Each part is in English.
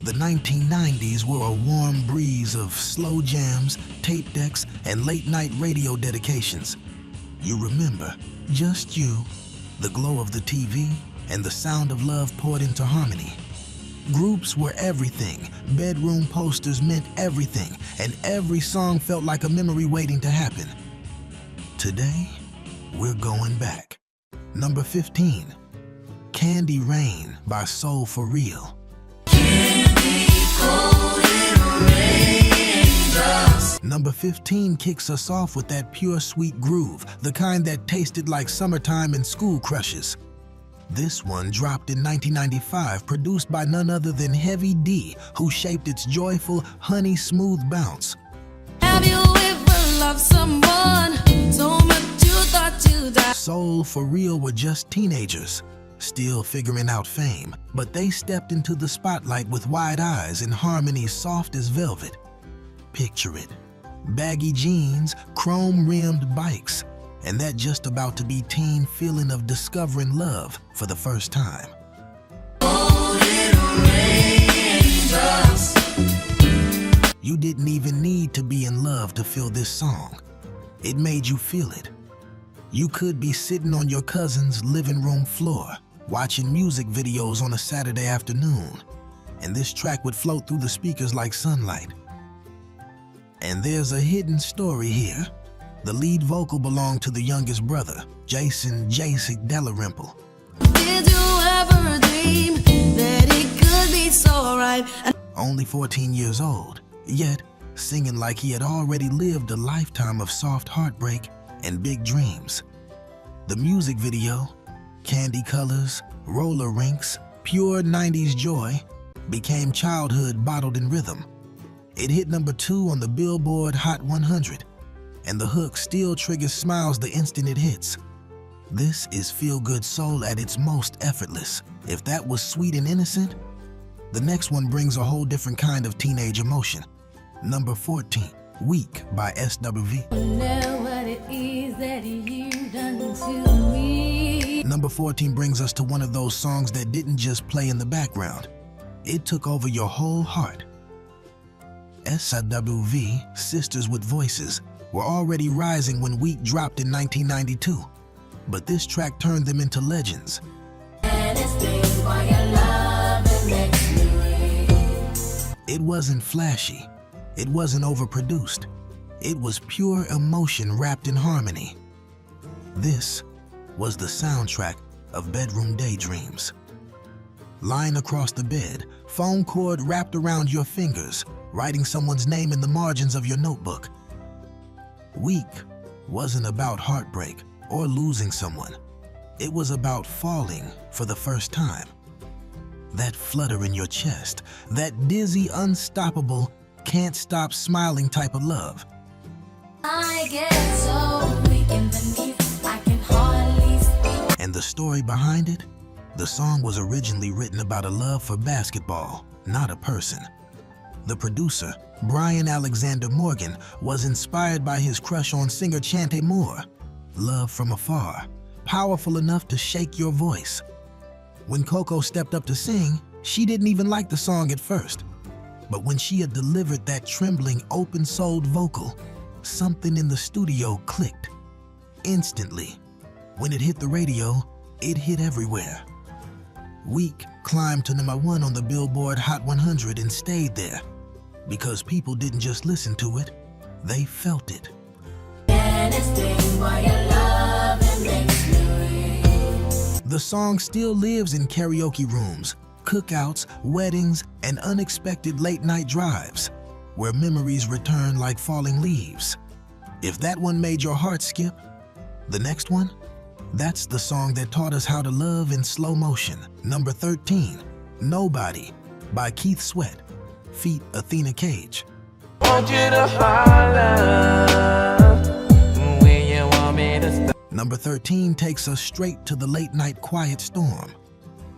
The 1990s were a warm breeze of slow jams, tape decks, and late-night radio dedications. You remember, just you, the glow of the TV, and the sound of love poured into harmony. Groups were everything, bedroom posters meant everything, and every song felt like a memory waiting to happen. Today, we're going back. Number 15, Candy Rain by Soul For Real. Number 15 kicks us off with that pure sweet groove, the kind that tasted like summertime and school crushes. This one dropped in 1995, produced by none other than Heavy D, who shaped its joyful, honey smooth bounce. Have you ever loved someone so much you thought you'd die? Soul For Real were just teenagers, still figuring out fame, but they stepped into the spotlight with wide eyes and harmonies soft as velvet. Picture it. Baggy jeans, chrome-rimmed bikes, and that just about to be teen feeling of discovering love for the first time. You didn't even need to be in love to feel this song. It made you feel it. You could be sitting on your cousin's living room floor, watching music videos on a Saturday afternoon, and this track would float through the speakers like sunlight. And there's a hidden story here. The lead vocal belonged to the youngest brother, Jason Dalrymple. Did you ever dream that it could be so right? Only 14 years old, yet singing like he had already lived a lifetime of soft heartbreak and big dreams. The music video, candy colors, roller rinks, pure 90s joy, became childhood bottled in rhythm. It hit number 2 on the Billboard Hot 100, and the hook still triggers smiles the instant it hits. This is feel-good soul at its most effortless. If that was sweet and innocent, the next one brings a whole different kind of teenage emotion. Number 14, Weak by SWV. Know what it is that you've done to me. Number 14 brings us to one of those songs that didn't just play in the background. It took over your whole heart. SWV, Sisters with Voices, were already rising when Weak dropped in 1992, but this track turned them into legends. It wasn't flashy, it wasn't overproduced, it was pure emotion wrapped in harmony. This was the soundtrack of bedroom daydreams. Lying across the bed, phone cord wrapped around your fingers, writing someone's name in the margins of your notebook. Weak wasn't about heartbreak or losing someone. It was about falling for the first time. That flutter in your chest, that dizzy, unstoppable, can't stop smiling type of love. I get so weak in the knees, I can hardly speak. And the story behind it? The song was originally written about a love for basketball, not a person. The producer, Brian Alexander Morgan, was inspired by his crush on singer Chante Moore. Love from afar, powerful enough to shake your voice. When Coco stepped up to sing, she didn't even like the song at first. But when she had delivered that trembling, open-souled vocal, something in the studio clicked. Instantly. When it hit the radio, it hit everywhere. Weak climbed to number 1 on the Billboard Hot 100 and stayed there. Because people didn't just listen to it, they felt it. The song still lives in karaoke rooms, cookouts, weddings, and unexpected late-night drives, where memories return like falling leaves. If that one made your heart skip, the next one? That's the song that taught us how to love in slow motion. Number 13, Nobody by Keith Sweat, feat. Athena Cage. Want you to holler when you want me to stop. Number 13 takes us straight to the late-night quiet storm.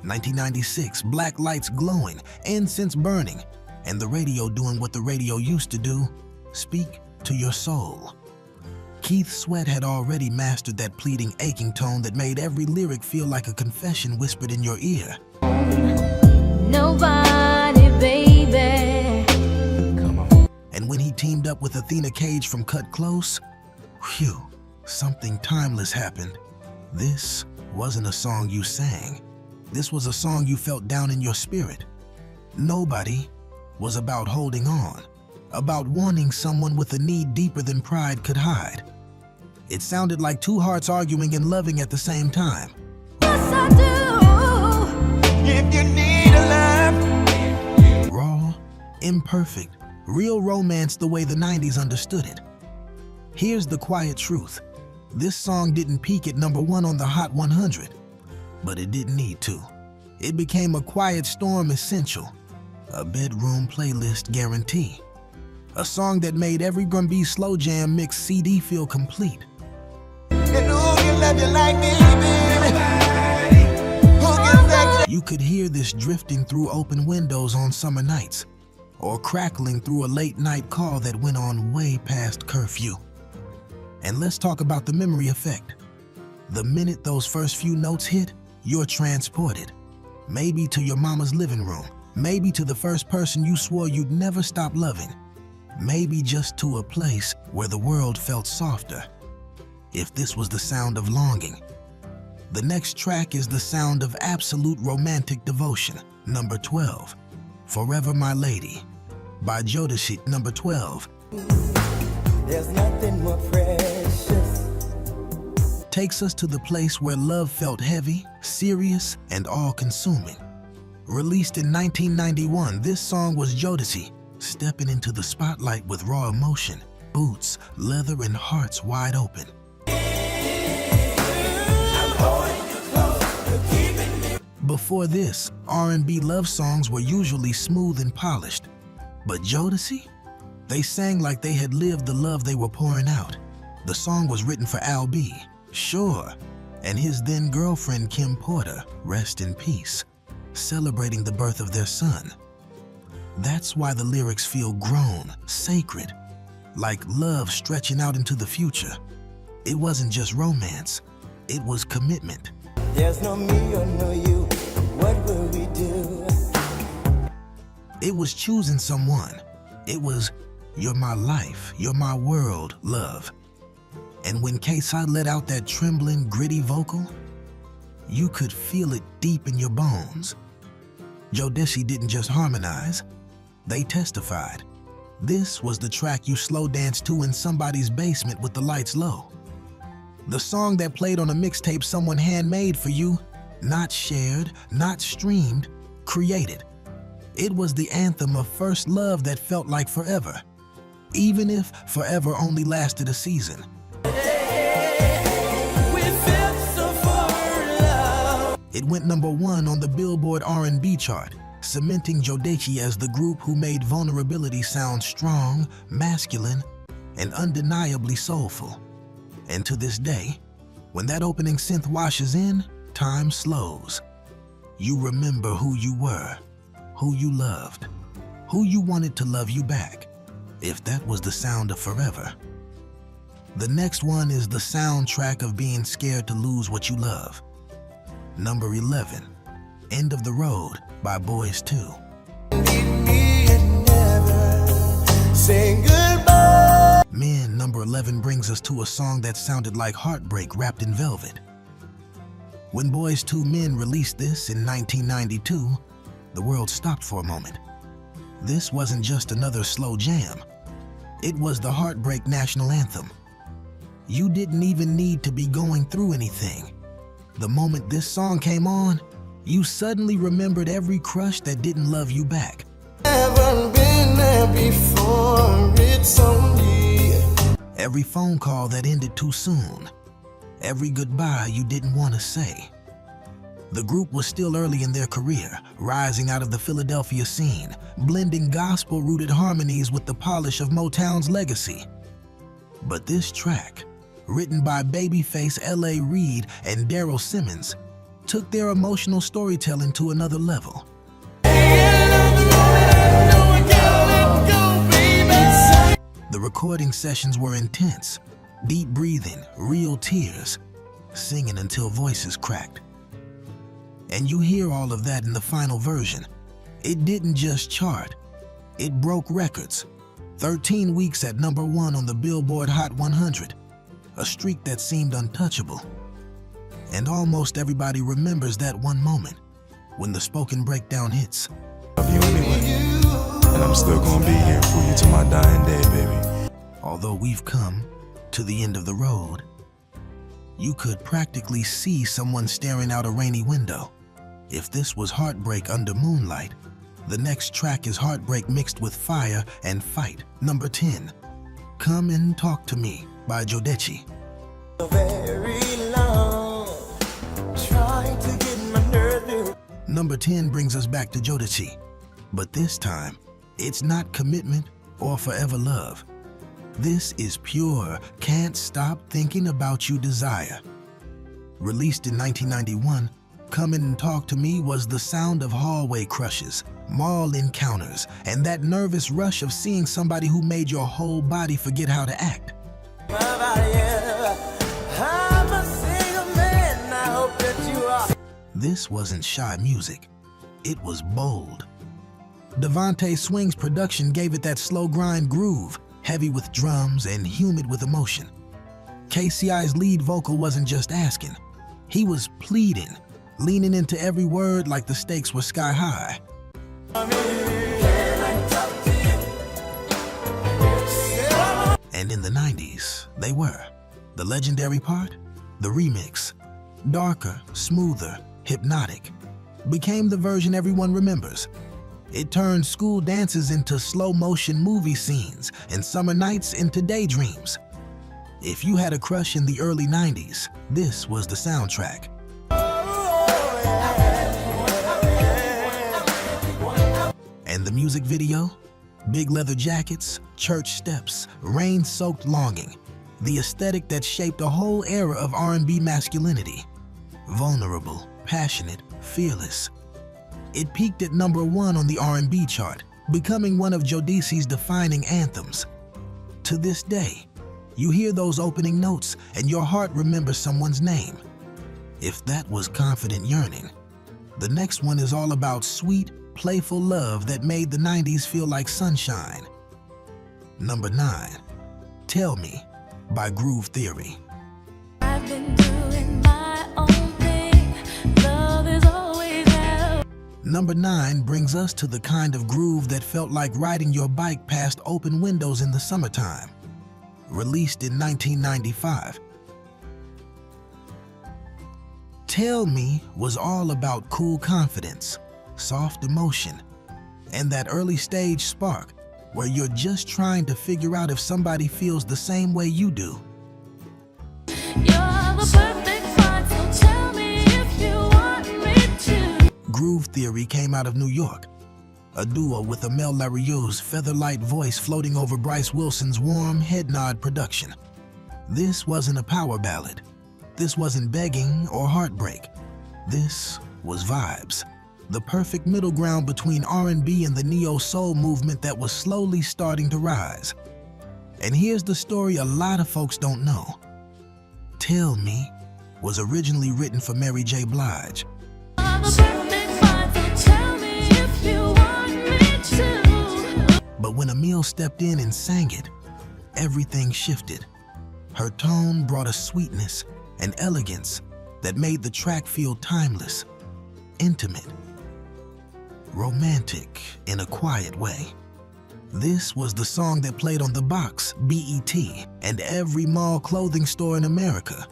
1996, black lights glowing, incense burning, and the radio doing what the radio used to do, speak to your soul. Keith Sweat had already mastered that pleading, aching tone that made every lyric feel like a confession whispered in your ear. Nobody, baby. teamed up with Athena Cage from Cut Close, phew, something timeless happened. This wasn't a song you sang. This was a song you felt down in your spirit. Nobody was about holding on, about wanting someone with a need deeper than pride could hide. It sounded like two hearts arguing and loving at the same time. Yes, I do. If you need a laugh, Raw, imperfect, real romance the way the 90s understood it. Here's the quiet truth. This song didn't peak at #1 on the Hot 100, but it didn't need to. It became a quiet storm essential, a bedroom playlist guarantee. A song that made every Gumby slow jam mix CD feel complete. and who can love you like me, baby? Who can sex You could hear this drifting through open windows on summer nights, or crackling through a late night call that went on way past curfew. And let's talk about the memory effect. The minute those first few notes hit, you're transported. Maybe to your mama's living room, maybe to the first person you swore you'd never stop loving, maybe just to a place where the world felt softer. If this was the sound of longing. The next track is the sound of absolute romantic devotion, #12, Forever My Lady, by Jodeci, #12. There's nothing more precious. Takes us to the place where love felt heavy, serious, and all-consuming. Released in 1991, this song was Jodeci stepping into the spotlight with raw emotion, boots, leather, and hearts wide open. Before this, R&B love songs were usually smooth and polished. But Jodeci? They sang like they had lived the love they were pouring out. The song was written for Al B, sure, and his then girlfriend Kim Porter, rest in peace, celebrating the birth of their son. That's why the lyrics feel grown, sacred, like love stretching out into the future. It wasn't just romance, it was commitment. There's no me or no you. What will we do? It was choosing someone. It was, you're my life, you're my world, love. And when K-Side let out that trembling, gritty vocal, you could feel it deep in your bones. Jodeci didn't just harmonize, they testified. This was the track you slow danced to in somebody's basement with the lights low. The song that played on a mixtape someone handmade for you, not shared, not streamed, created. It was the anthem of first love that felt like forever, even if forever only lasted a season. It went #1 on the Billboard R&B chart, cementing Jodeci as the group who made vulnerability sound strong, masculine, and undeniably soulful. And to this day, when that opening synth washes in, time slows. You remember who you were, who you loved, who you wanted to love you back, if that was the sound of forever. The next one is the soundtrack of being scared to lose what you love. #11, End of the Road by Boys 2. Saying goodbye. Men, #11 brings us to a song that sounded like heartbreak wrapped in velvet. When Boys 2 Men released this in 1992, the world stopped for a moment. This wasn't just another slow jam. It was the heartbreak national anthem. You didn't even need to be going through anything. The moment this song came on, you suddenly remembered every crush that didn't love you back. Haven't been there before, it's only. Every phone call that ended too soon. Every goodbye you didn't want to say. The group was still early in their career, rising out of the Philadelphia scene, blending gospel-rooted harmonies with the polish of Motown's legacy. But this track, written by Babyface L.A. Reid and Daryl Simmons, took their emotional storytelling to another level. The recording sessions were intense, deep breathing, real tears, singing until voices cracked. And you hear all of that in the final version. It didn't just chart, it broke records. 13 weeks at #1 on the Billboard Hot 100, a streak that seemed untouchable. And almost everybody remembers that one moment when the spoken breakdown hits. Love you anyway, and I'm still gonna be here for you to my dying day, baby. Although we've come to the end of the road, you could practically see someone staring out a rainy window. If this was heartbreak under moonlight, the next track is heartbreak mixed with fire and fight. Number 10, Come and Talk to Me by Jodeci. Very long, trying to get my nerve. Number 10 brings us back to Jodeci, but this time, it's not commitment or forever love. This is pure, can't stop thinking about you desire. Released in 1991, Come and Talk to Me was the sound of hallway crushes, mall encounters, and that nervous rush of seeing somebody who made your whole body forget how to act. I'm a single man, I hope that you are. This wasn't shy music, it was bold. Devontae Swing's production gave it that slow grind groove, heavy with drums and humid with emotion. KCI's lead vocal wasn't just asking, he was pleading, leaning into every word like the stakes were sky high. And in the 90s, they were. The legendary part, the remix, darker, smoother, hypnotic, became the version everyone remembers. It turned school dances into slow-motion movie scenes and summer nights into daydreams. If you had a crush in the early 90s, this was the soundtrack. And the music video? Big leather jackets, church steps, rain-soaked longing. The aesthetic that shaped a whole era of R&B masculinity. Vulnerable, passionate, fearless. It peaked at #1 on the R&B chart, becoming one of Jodeci's defining anthems. To this day, you hear those opening notes and your heart remembers someone's name. If that was confident yearning, the next one is all about sweet, playful love that made the 90s feel like sunshine. Number 9, Tell Me by Groove Theory. I've been doing my own thing. Love is always there. Number 9 brings us to the kind of groove that felt like riding your bike past open windows in the summertime. Released in 1995. Tell Me was all about cool confidence, soft emotion, and that early stage spark where you're just trying to figure out if somebody feels the same way you do. You're the perfect find, so tell me if you want me to. Groove Theory came out of New York, a duo with Amel Larrieux's feather-light voice floating over Bryce Wilson's warm head nod production. This wasn't a power ballad. This wasn't begging or heartbreak. This was vibes. The perfect middle ground between R&B and the neo-soul movement that was slowly starting to rise. And here's the story a lot of folks don't know. Tell Me was originally written for Mary J. Blige. You're the perfect find, so tell me if you want me to. But when Emile stepped in and sang it, everything shifted. Her tone brought a sweetness and elegance that made the track feel timeless, intimate, romantic in a quiet way. This was the song that played on The Box, BET, and every mall clothing store in America.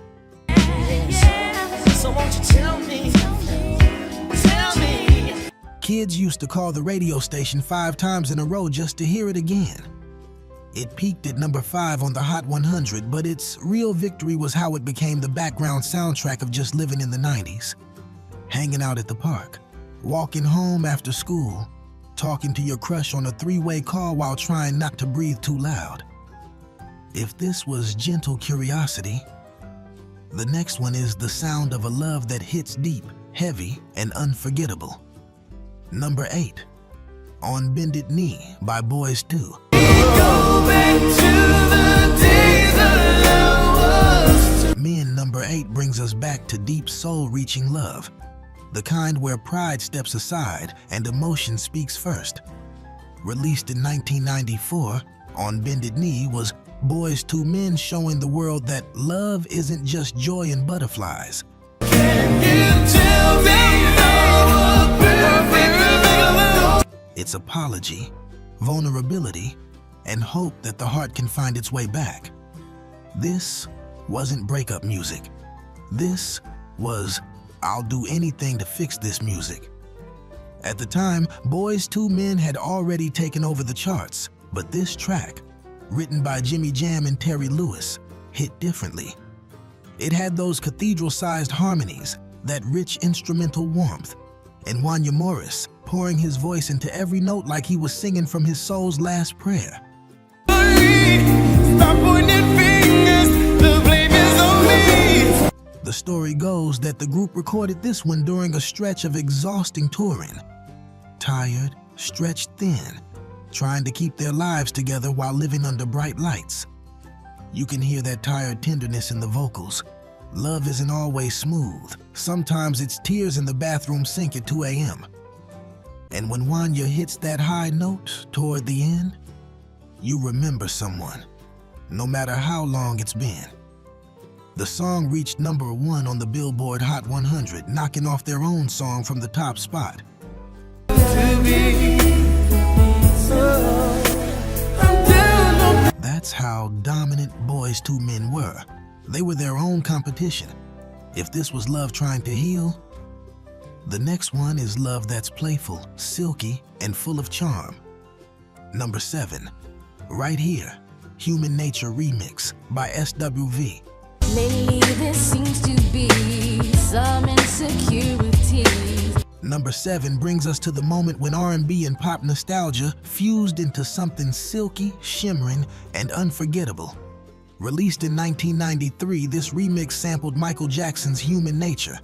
So won't you tell me? Tell me. Kids used to call the radio station 5 times in a row just to hear it again. It peaked at #5 on the Hot 100, but its real victory was how it became the background soundtrack of just living in the 90s. Hanging out at the park, walking home after school, talking to your crush on a 3-way call while trying not to breathe too loud. If this was gentle curiosity, the next one is the sound of a love that hits deep, heavy, and unforgettable. Number 8, On Bended Knee by Boys 2. Men number 8 brings us back to deep soul-reaching love, the kind where pride steps aside and emotion speaks first. Released in 1994 On Bended Knee was Boys II Men showing the world that love isn't just joy and butterflies. It's apology, vulnerability, and hope that the heart can find its way back. This wasn't breakup music. This was I'll do anything to fix this music. At the time, Boys II Men had already taken over the charts, but this track, written by Jimmy Jam and Terry Lewis, hit differently. It had those cathedral-sized harmonies, that rich instrumental warmth, and Wanya Morris pouring his voice into every note like he was singing from his soul's last prayer. Stop pointing fingers, the blame is on me. The story goes that the group recorded this one during a stretch of exhausting touring. Tired, stretched thin, trying to keep their lives together while living under bright lights. You can hear that tired tenderness in the vocals. Love isn't always smooth. Sometimes it's tears in the bathroom sink at 2 a.m. And when Wanya hits that high note toward the end, you remember someone, no matter how long it's been. The song reached #1 on the Billboard Hot 100, knocking off their own song from the top spot. That's how dominant Boys II Men were. They were their own competition. If this was love trying to heal, the next one is love that's playful, silky, and full of charm. #7, Right Here, Human Nature Remix by SWV. Lately there seems to be some insecurity. #7 brings us to the moment when R&B and pop nostalgia fused into something silky, shimmering, and unforgettable. Released in 1993, this remix sampled Michael Jackson's Human Nature.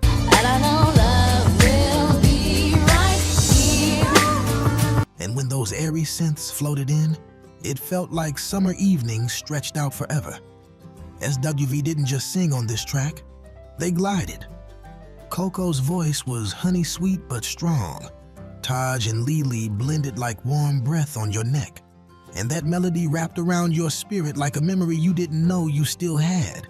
And I know love will be right here. And when those airy synths floated in, it felt like summer evenings stretched out forever. SWV didn't just sing on this track, they glided. Coco's voice was honey sweet but strong. Taj and Lily blended like warm breath on your neck. And that melody wrapped around your spirit like a memory you didn't know you still had.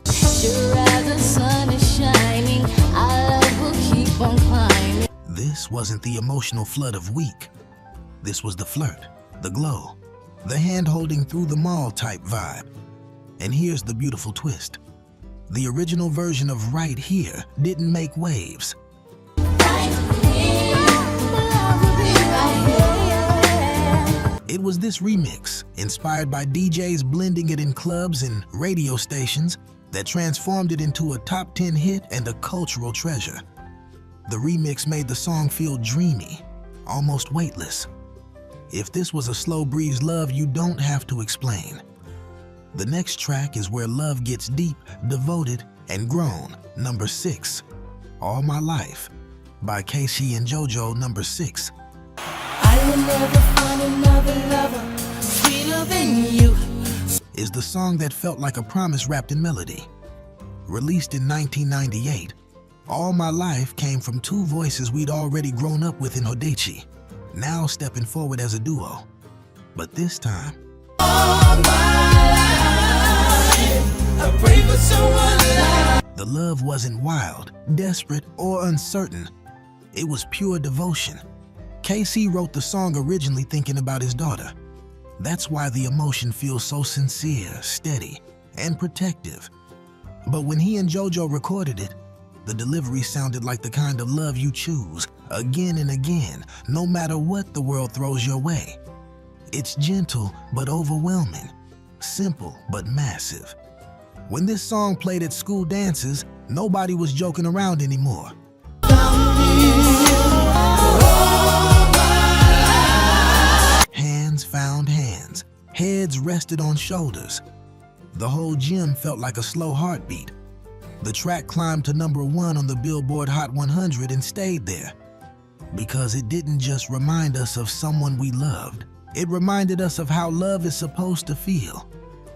Sure as the sun is shining, our love will keep on climbing. This wasn't the emotional flood of Weak. This was the flirt, the glow, the hand-holding through the mall type vibe. And here's the beautiful twist. The original version of Right Here didn't make waves. It was this remix, inspired by DJs blending it in clubs and radio stations, that transformed it into a top 10 hit and a cultural treasure. The remix made the song feel dreamy, almost weightless. If this was a slow breeze love you don't have to explain. The next track is where love gets deep, devoted, and grown. #6, All My Life by Casey and JoJo. #6. I will never find another lover sweeter than you. Is the song that felt like a promise wrapped in melody. Released in 1998, All My Life came from two voices we'd already grown up with in Hodechi, now stepping forward as a duo. But this time, All my life, I pray for someone like. the love wasn't wild, desperate, or uncertain. It was pure devotion. KC wrote the song originally thinking about his daughter. That's why the emotion feels so sincere, steady, and protective. But when he and JoJo recorded it, the delivery sounded like the kind of love you choose again and again, no matter what the world throws your way. It's gentle but overwhelming, simple but massive. When this song played at school dances, nobody was joking around anymore. Hands found hands, heads rested on shoulders. The whole gym felt like a slow heartbeat. The track climbed to #1 on the Billboard Hot 100 and stayed there. Because it didn't just remind us of someone we loved, it reminded us of how love is supposed to feel.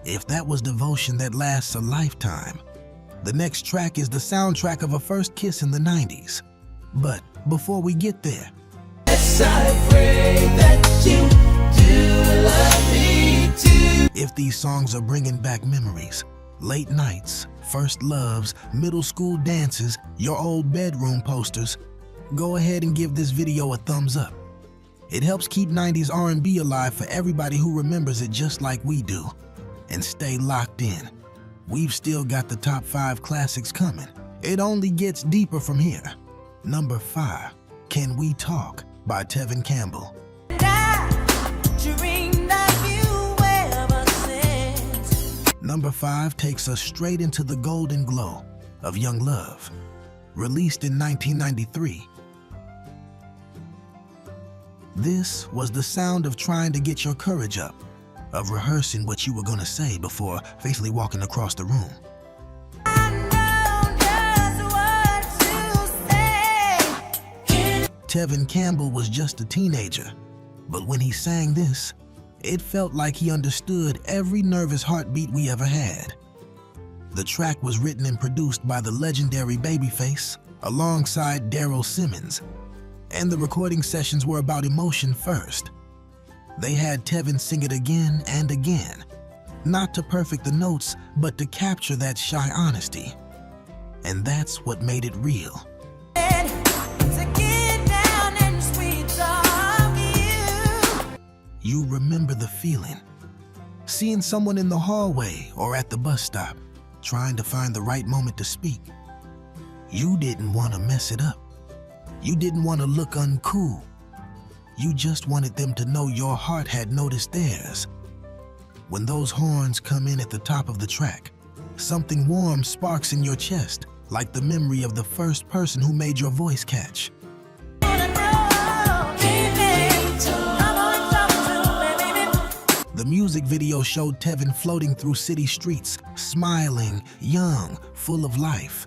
If that was devotion that lasts a lifetime. The next track is the soundtrack of a first kiss in the 90s. But before we get there, Yes, I pray that you do love me. these songs are bringing back memories. Late nights, first loves, middle school dances, your old bedroom posters. Go ahead and give this video a thumbs up. It helps keep 90s R&B alive for everybody who remembers it just like we do. And stay locked in. We've still got the top 5 classics coming. It only gets deeper from here. Number 5, Can We Talk by Tevin Campbell. Number 5 takes us straight into the golden glow of Young Love, released in 1993. This was the sound of trying to get your courage up, of rehearsing what you were going to say before faithfully walking across the room. Tevin Campbell was just a teenager, but when he sang this, it felt like he understood every nervous heartbeat we ever had. The track was written and produced by the legendary Babyface alongside Daryl Simmons, and the recording sessions were about emotion first. They had Tevin sing it again and again, not to perfect the notes, but to capture that shy honesty. And that's what made it real. You remember the feeling. Seeing someone in the hallway or at the bus stop, trying to find the right moment to speak. You didn't want to mess it up. You didn't want to look uncool. You just wanted them to know your heart had noticed theirs. When those horns come in at the top of the track, something warm sparks in your chest, like the memory of the first person who made your voice catch. The music video showed Tevin floating through city streets, smiling, young, full of life.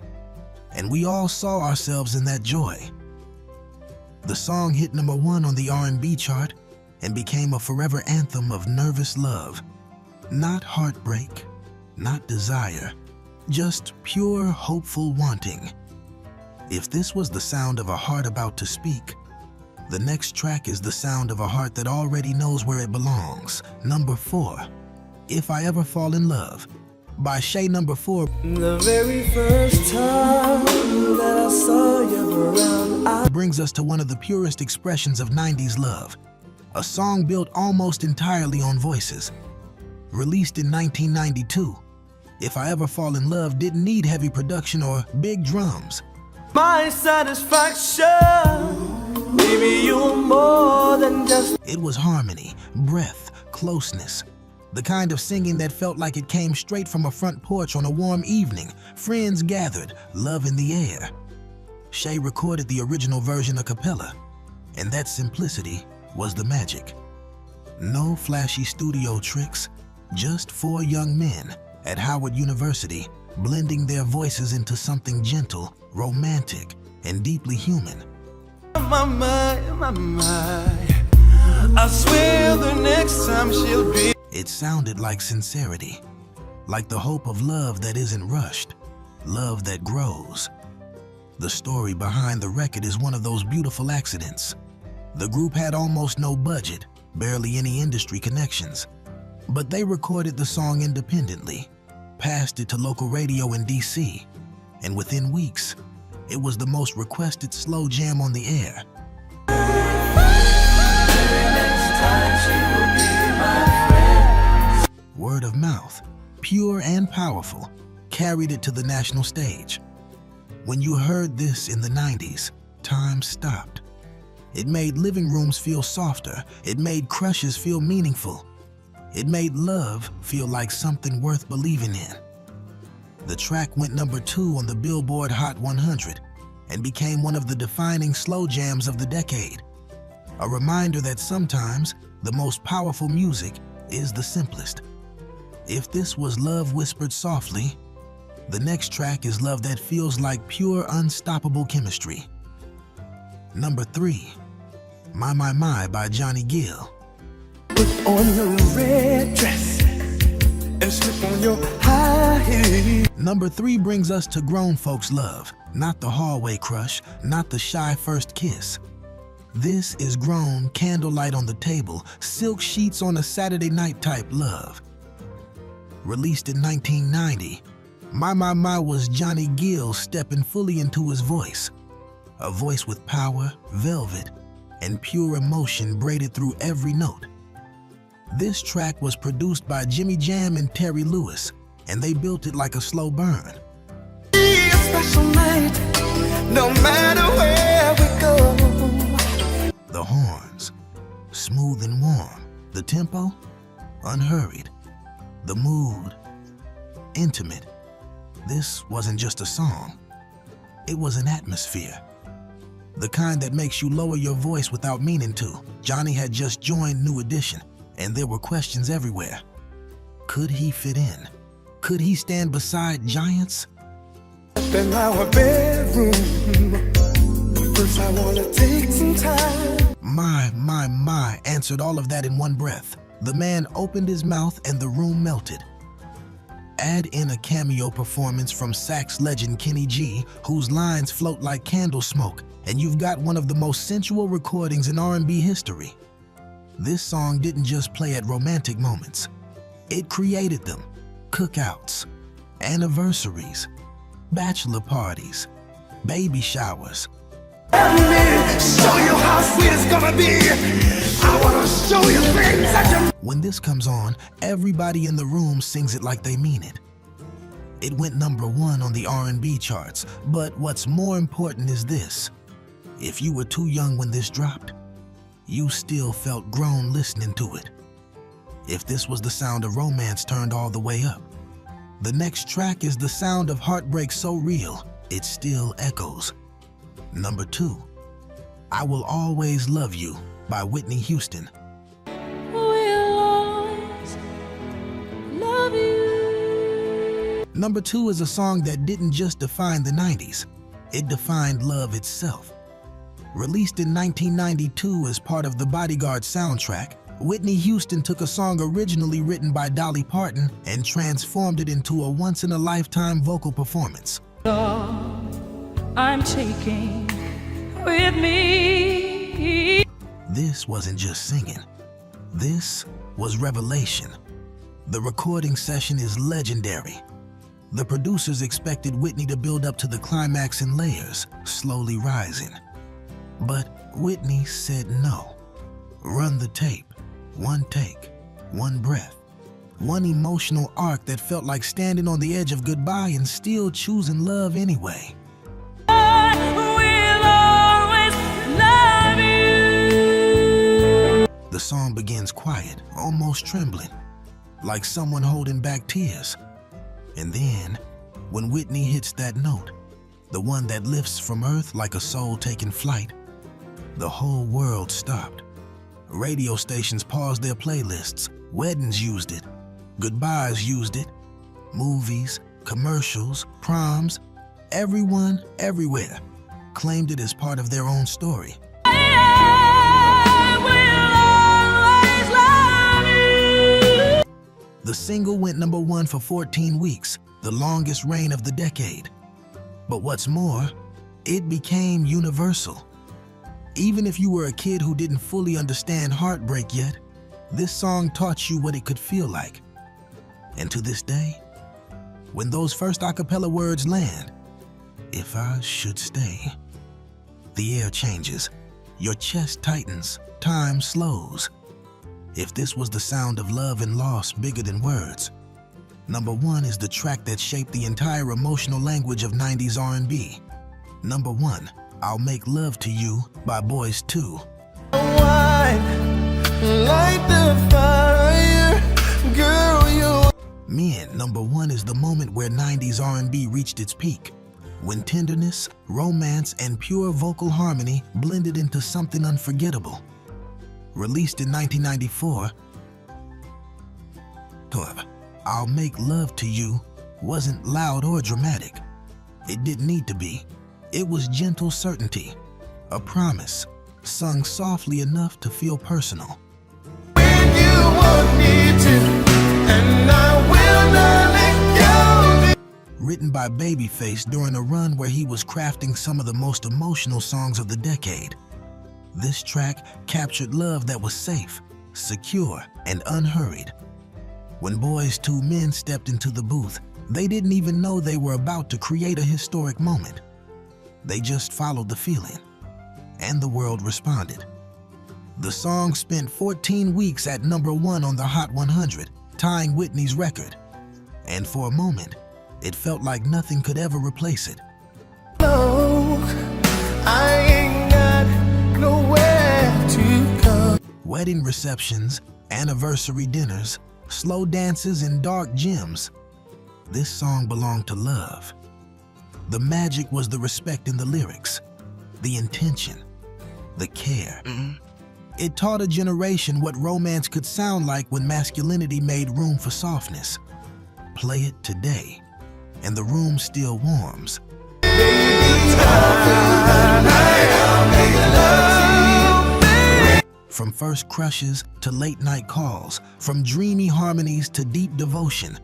And we all saw ourselves in that joy. The song hit number 1 on the R&B chart and became a forever anthem of nervous love. Not heartbreak, not desire, just pure, hopeful wanting. If this was the sound of a heart about to speak, the next track is the sound of a heart that already knows where it belongs. Number 4, If I Ever Fall in Love by Shay. Number 4. The very first time that I saw you around, brings us to one of the purest expressions of 90s love, a song built almost entirely on voices. Released in 1992, If I Ever Fall in Love didn't need heavy production or big drums. my satisfaction, baby, you're more than just. It was harmony, breath, closeness. The kind of singing that felt like it came straight from a front porch on a warm evening, friends gathered, love in the air. Shay recorded the original version a cappella, and that simplicity was the magic. No flashy studio tricks, just 4 young men at Howard University blending their voices into something gentle, romantic, and deeply human. I swear the next time she'll be. It sounded like sincerity, like the hope of love that isn't rushed, love that grows. The story behind the record is one of those beautiful accidents. The group had almost no budget, barely any industry connections, but they recorded the song independently, passed it to local radio in DC, and within weeks, it was the most requested slow jam on the air. Word of mouth, pure and powerful, carried it to the national stage. When you heard this in the 90s, time stopped. It made living rooms feel softer. It made crushes feel meaningful. It made love feel like something worth believing in. The track went number 2 on the Billboard Hot 100 and became one of the defining slow jams of the decade. A reminder that sometimes the most powerful music is the simplest. If this was love whispered softly, the next track is love that feels like pure, unstoppable chemistry. Number 3, My by Johnny Gill. Put on your red dress and slip on your high heels. Number 3 brings us to grown folks' love, not the hallway crush, not the shy first kiss. This is grown, candlelight on the table, silk sheets on a Saturday night type love. Released in 1990, My was Johnny Gill stepping fully into his voice. A voice with power, velvet, and pure emotion braided through every note. This track was produced by Jimmy Jam and Terry Lewis, and they built it like a slow burn. Be a special night, no matter where we go. The horns, smooth and warm. The tempo, unhurried. The mood, intimate. This wasn't just a song. It was an atmosphere. The kind that makes you lower your voice without meaning to. Johnny had just joined New Edition, and there were questions everywhere. Could he fit in? Could he stand beside giants? In our bedroom, first I wanna take some time. My answered all of that in one breath. The man opened his mouth and the room melted. Add in a cameo performance from sax legend Kenny G, whose lines float like candle smoke, and you've got one of the most sensual recordings in R&B history. This song didn't just play at romantic moments. It created them. Cookouts, anniversaries, bachelor parties, baby showers. Let me show you how sweet it's gonna be. I wanna show you things that you... When this comes on, everybody in the room sings it like they mean it. It went #1 on the R&B charts, but what's more important is this. If you were too young when this dropped, you still felt grown listening to it. If this was the sound of romance turned all the way up, the next track is the sound of heartbreak so real, it still echoes. #2, I Will Always Love You by Whitney Houston. We'll always love you. #2 is a song that didn't just define the 90s, it defined love itself. Released in 1992 as part of the Bodyguard soundtrack, Whitney Houston took a song originally written by Dolly Parton and transformed it into a once-in-a-lifetime vocal performance. I'm taking with me. This wasn't just singing. This was revelation. The recording session is legendary. The producers expected Whitney to build up to the climax in layers, slowly rising. But Whitney said no. Run the tape. One take, one breath, one emotional arc that felt like standing on the edge of goodbye and still choosing love anyway. I will always love you. The song begins quiet, almost trembling, like someone holding back tears. And then, when Whitney hits that note, the one that lifts from earth like a soul taking flight, the whole world stopped. Radio stations paused their playlists, weddings used it, goodbyes used it, movies, commercials, proms, everyone, everywhere, claimed it as part of their own story. I will always love you. The single went #1 for 14 weeks, the longest reign of the decade. But what's more, it became universal. Even if you were a kid who didn't fully understand heartbreak yet, this song taught you what it could feel like. And to this day, when those first a cappella words land, if I should stay, the air changes, your chest tightens, time slows. If this was the sound of love and loss bigger than words, #1 is the track that shaped the entire emotional language of 90s R&B. #1, I'll Make Love to You by Boys 2. Wine, light the fire, girl, you... Men, #1 is the moment where 90s R&B reached its peak, when tenderness, romance, and pure vocal harmony blended into something unforgettable. Released in 1994, however, I'll Make Love to You wasn't loud or dramatic. It didn't need to be. It was gentle certainty, a promise, sung softly enough to feel personal. When you want me to, and I will not let go. Written by Babyface during a run where he was crafting some of the most emotional songs of the decade. This track captured love that was safe, secure, and unhurried. When Boys II Men stepped into the booth, they didn't even know they were about to create a historic moment. They just followed the feeling, and the world responded. The song spent 14 weeks at #1 on the Hot 100, tying Whitney's record. And for a moment, it felt like nothing could ever replace it. No, I ain't got nowhere to go. Wedding receptions, anniversary dinners, slow dances, and dark gyms. This song belonged to love. The magic was the respect in the lyrics, the intention, the care. It taught a generation what romance could sound like when masculinity made room for softness. Play it today, and the room still warms. From first crushes to late night calls, from dreamy harmonies to deep devotion,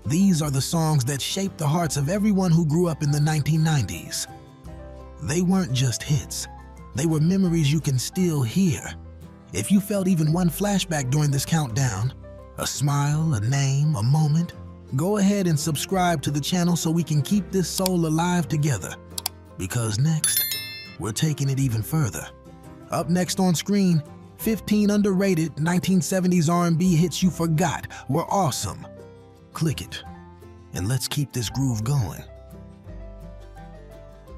these are the songs that shaped the hearts of everyone who grew up in the 1990s. They weren't just hits, they were memories you can still hear. If you felt even one flashback during this countdown, a smile, a name, a moment, go ahead and subscribe to the channel so we can keep this soul alive together. Because next, we're taking it even further. Up next on screen, 15 underrated 1970s R&B hits you forgot were awesome. Click it, and let's keep this groove going.